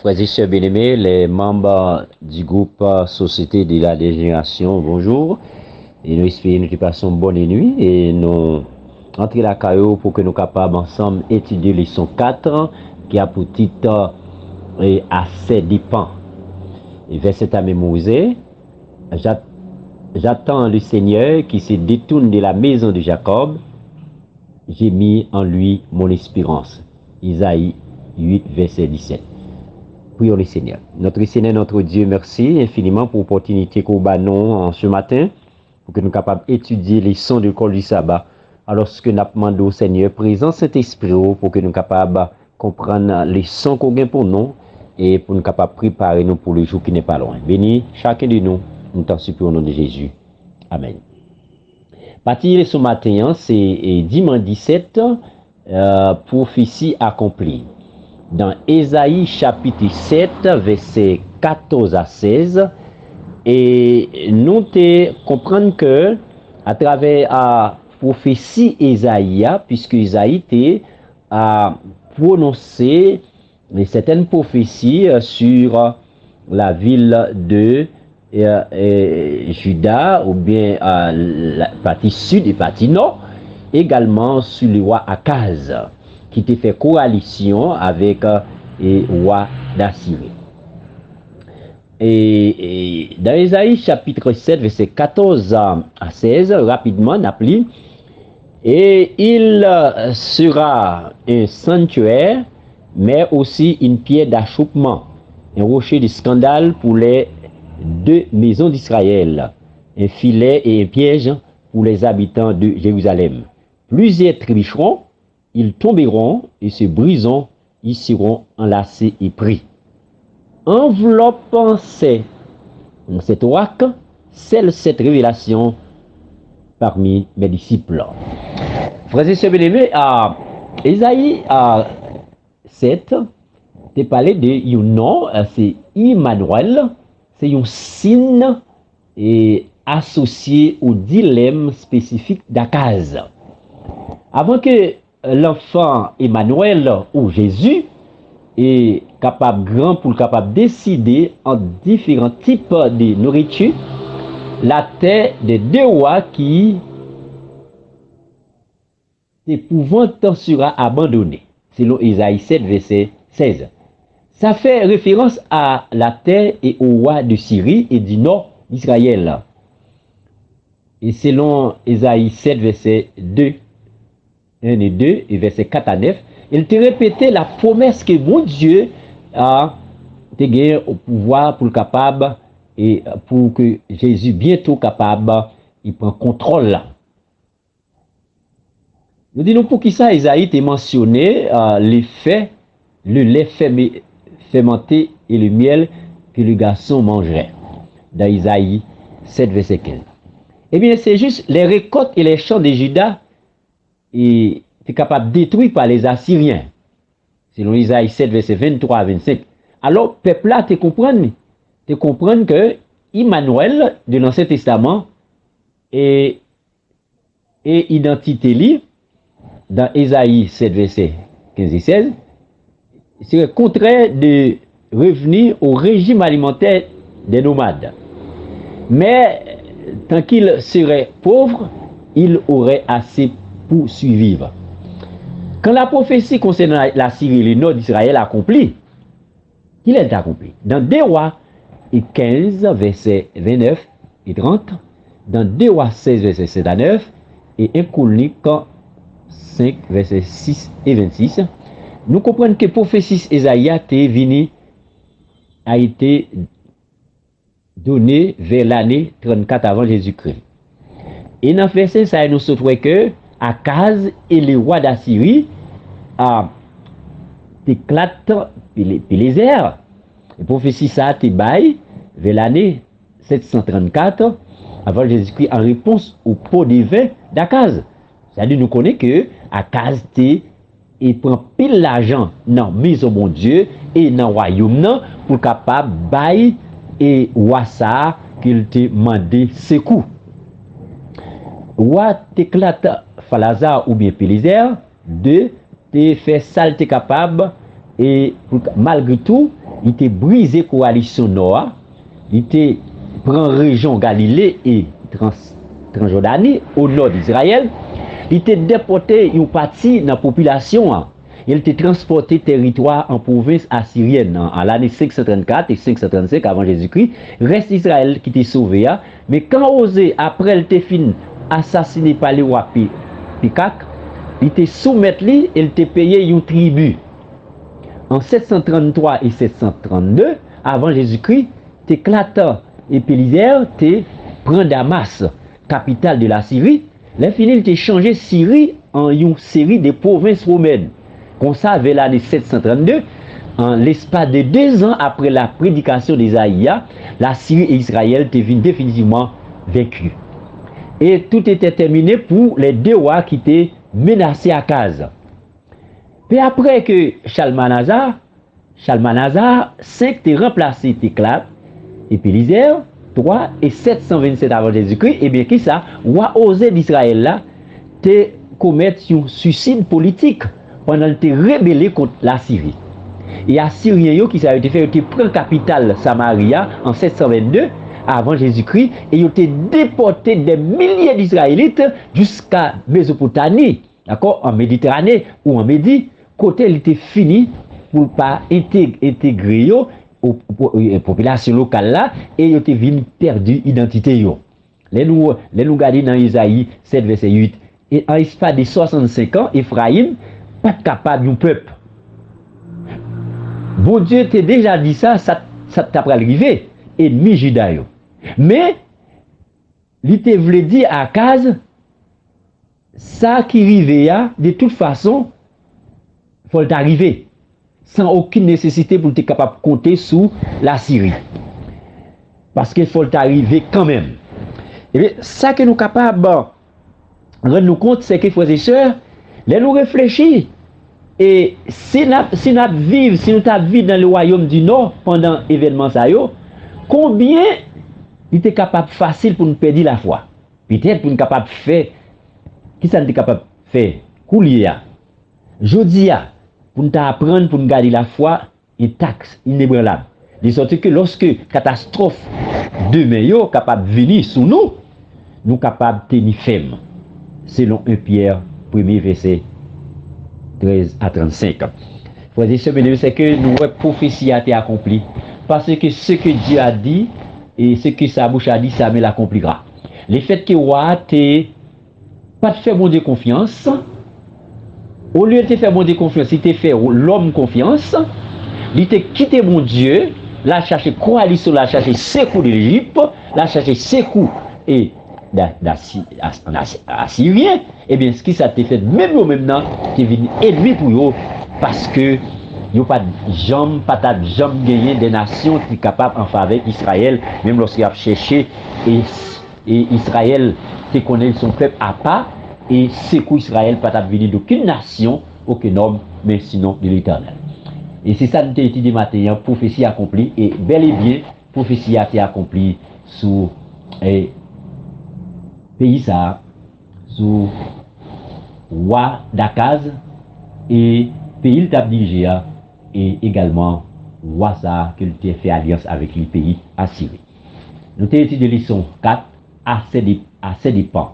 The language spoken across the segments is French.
Frères et sœurs bien-aimés, les membres du groupe Société de la Dégénération, bonjour. Et nous espérons que nous passons une bonne nuit et nous entrons la caillou pour que nous capables ensemble étudier leçon 4 qui a pour titre et assez dépend. Et verset à mémoriser, j'attends le Seigneur qui se détourne de la maison de Jacob, j'ai mis en lui mon espérance. Isaïe 8, verset 17. Prions le Seigneur. Notre Seigneur, notre Dieu, merci infiniment pour l'opportunité qu'on a en ce matin, pour que nous soyons capables d'étudier les sons du col du sabbat. Alors que nous demandons au Seigneur, présent Saint-Esprit, pour que nous soyons capables de comprendre les sons qu'on a pour nous et pour nous capables de préparer nous pour le jour qui n'est pas loin. Bénis chacun de nous, nous t'en supplions au nom de Jésus. Amen. Partir ce matin, c'est dimanche 17, prophétie accomplie. Dans Ésaïe chapitre 7, versets 14 à 16, et nous comprenons que à travers la prophétie Ésaïe, puisque Ésaïe a prononcé certaines prophéties sur la ville de Juda, ou bien la partie sud et partie nord, également sur le roi Akaz, qui a fait coalition avec le roi d'Assyrie. Et dans Ésaïe chapitre 7, verset 14 à 16, rapidement, on appelle, et il sera un sanctuaire, mais aussi une pierre d'achoppement, un rocher de scandale pour les deux maisons d'Israël, un filet et un piège pour les habitants de Jérusalem. Plusieurs trébucheront, ils tomberont et se briseront, ils seront enlacés et pris. Enveloppant cet oracle, cette révélation parmi mes disciples. Frères et sœurs bien-aimés, Ésaïe 7, tu parlé de un nom, c'est Emmanuel, c'est un signe associé au dilemme spécifique d'Akaz. Avant que l'enfant Emmanuel ou Jésus est grand pour capable décider en différents types de nourriture, la terre des deux rois qui épouvante sera abandonnée, selon Isaïe 7, verset 16. Ça fait référence à la terre et au roi de Syrie et du nord d'Israël. Et selon Isaïe 7, verset 2, 1 et 2, et verset 4 à 9, il te répétait la promesse que mon Dieu a gagné au pouvoir pour le capable et pour que Jésus bientôt capable, il prend contrôle. Nous disons pour qui ça, Isaïe t'a mentionné le lait fermenté et le miel que le garçon mangerait. Dans Isaïe 7, verset 15. Eh bien, c'est juste les récoltes et les champs de Juda et est capable de détruire par les Assyriens. Selon Isaïe 7, verset 23 à 25. Alors, peuple là, tu comprends que Emmanuel de l'Ancien Testament est identité libre dans Isaïe 7, verset 15 et 16. C'est contraire de revenir au régime alimentaire des nomades. Mais tant qu'il serait pauvre, il aurait assez pour survivre. Quand la prophétie concernant la Syrie et le nord d'Israël accomplie, il est accompli. Dans 2 Rois 15, verset 29 et 30, dans 2 Rois 16, verset 7 à 9, et 1 Chronique 5, verset 6 et 26, nous comprenons que la prophétie Ésaïe a été donnée vers l'année 34 avant Jésus-Christ. Et dans le verset, ça nous souhaite que Akaz et le roi d'Assyrie éclatent les airs. La prophétie ça a été bail vers l'année 734 avant Jésus-Christ en réponse au pot de vin d'Akaz. C'est-à-dire nous connaissons que Akaz il prend pile l'argent dans maison bon Dieu et dans le royaume pour capable bail et roi ça qu'il te mandé secours. Roi t'éclate Falazar ou bien Pélizer, 2 te fait saleté capable et malgré tout il était brisé coalition Noah, il était prend région Galilée et Transjordanie au nord d'Israël, il était déporté une partie de la population. Il était transporté territoire en province assyrienne en l'année 534 et 535 avant Jésus-Christ. Reste Israël qui était sauvé. Mais quand Osée, après elle était fini assassiné par les rois Pikak, il était soumettre lui, il était payé une tribu. En 733 et 732 avant Jésus-Christ, t'éclatant et Pélisère te prend Damas, capitale de la Syrie. L'infini il t'a changé Syrie en une série de provinces romaines. Comme ça, vers l'année 732, en l'espace de 2 ans après la prédication d'Isaïe, la Syrie et Israël étaient définitivement vaincus. Et tout était terminé pour les 2 rois qui étaient menacés à Case. Puis après que Shalmaneser 5 était remplacé Téclat et Pélisère 3 et 727 avant Jésus-Christ, et bien qui ça, roi Osée d'Israël là, te commettre un suicide politique pendant qu'il était rébellé contre la Syrie. Et Assyriens qui ça a été fait, ils ont pris la capitale Samaria en 722 avant Jésus-Christ et ils ont déporté des milliers d'Israélites jusqu'à Mésopotamie, d'accord, en Méditerranée ou en Médie, côté il était fini pour pas intégrer aux populations locales là et ils ont venu perdu identité yo. Les nous regardons dans Isaïe 7 verset 8 et en espace de 65 ans Ephraïm pas capable d'un peuple. Bon Dieu t'a déjà dit ça t'a pas arrivé, ennemi Juda. Mais, il te voulait dire à Akaz, ça qui arrivait, de toute façon, il faut t'arriver, sans aucune nécessité pour être capable de compter sur la Syrie. Parce qu'il faut t'arriver quand même. Et bien, ça que nous sommes capables de rendre nous compte, c'est que, frères et sœurs, là nous réfléchissons. Et si nous vivons dans le royaume du Nord pendant l'événement, combien il était capable facile pour nous perdre la foi? Peut-être pour nous capable de faire, qui ça nous est capable de faire? Coulier. Jodi, pour nous apprendre, pour nous garder la foi intacte, inébranlable. De sorte que lorsque catastrophe demain capable de venir sur nous, nous sommes capables de tenir ferme. Selon 1 Pierre, 1er verset 13 à 35. Frères et sœurs, c'est que notre prophétie a été accomplie. Parce que ce que Dieu a dit et ce que sa bouche a dit, ça me l'accomplira. Le fait que roi t'es pas de faire bon Dieu confiance, au lieu de te faire bon Dieu confiance, il te fait l'homme confiance, il te quitté mon Dieu, là chercher coalition, là chercher secours de l'Égypte, là chercher secours et Assyrien, et bien ce qui ça te fait, même vous maintenant, qui est venu ennemi pour eux, parce que il n'y a pas de jambe, gagner des nations qui sont capables en faveur d'Israël, même lorsqu'il a cherché et Israël te connaît son peuple à part, et secours Israël pas venir d'aucune nation, aucun homme, mais sinon de l'Éternel. Et c'est ça que nous avons étudié maintenant, prophétie accomplie, et bel et bien, prophétie a été accomplie sous pays ça, sous roi d'Akaz et pays d'Abdijéa et également roi ça qu'il a fait alliance avec les pays assyriens. Nous avons étudié leçon 4 à ses dépens.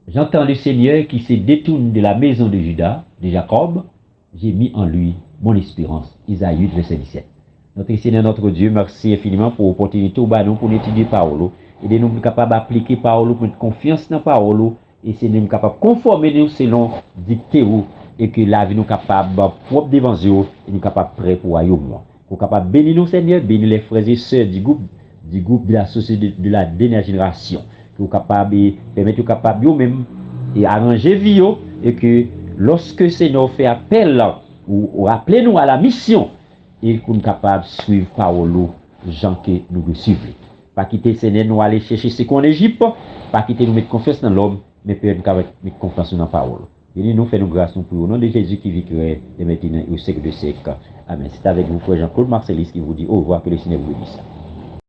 J'entends le Seigneur qui se détourne de la maison de Juda, de Jacob, j'ai mis en lui mon espérance. Isaïe 8, verset 17. Notre Seigneur, notre Dieu, merci infiniment pour l'opportunité pour étudier parole et de nous capables d'appliquer parole pour être confiance dans parole et c'est nous capables de conformer nous selon dictée et que la vie nous capable propre devant Dieu et nous capables prêt pour royaume. Pour capable bénir nous Seigneur, bénir les frères et sœurs du groupe de la société de la dernière génération. Que vous capable permettre aux capables même et arranger vie et que lorsque Seigneur fait appel ou rappelez-nous à la mission et qu'on est capable de suivre parole gens que nous devons suivre. Pas quitter Seigneur nous aller chercher ce qu'on en Égypte, pas quitter nous mettre confiance dans l'homme, mais peut mettre confiance dans la parole. Et nous faisons grâce pour au nom de Jésus qui vit et maintenant au siècle de siècle. Amen. C'est avec vous, frère Jean-Claude Marcelis qui vous dit au revoir, que le Seigneur vous bénisse.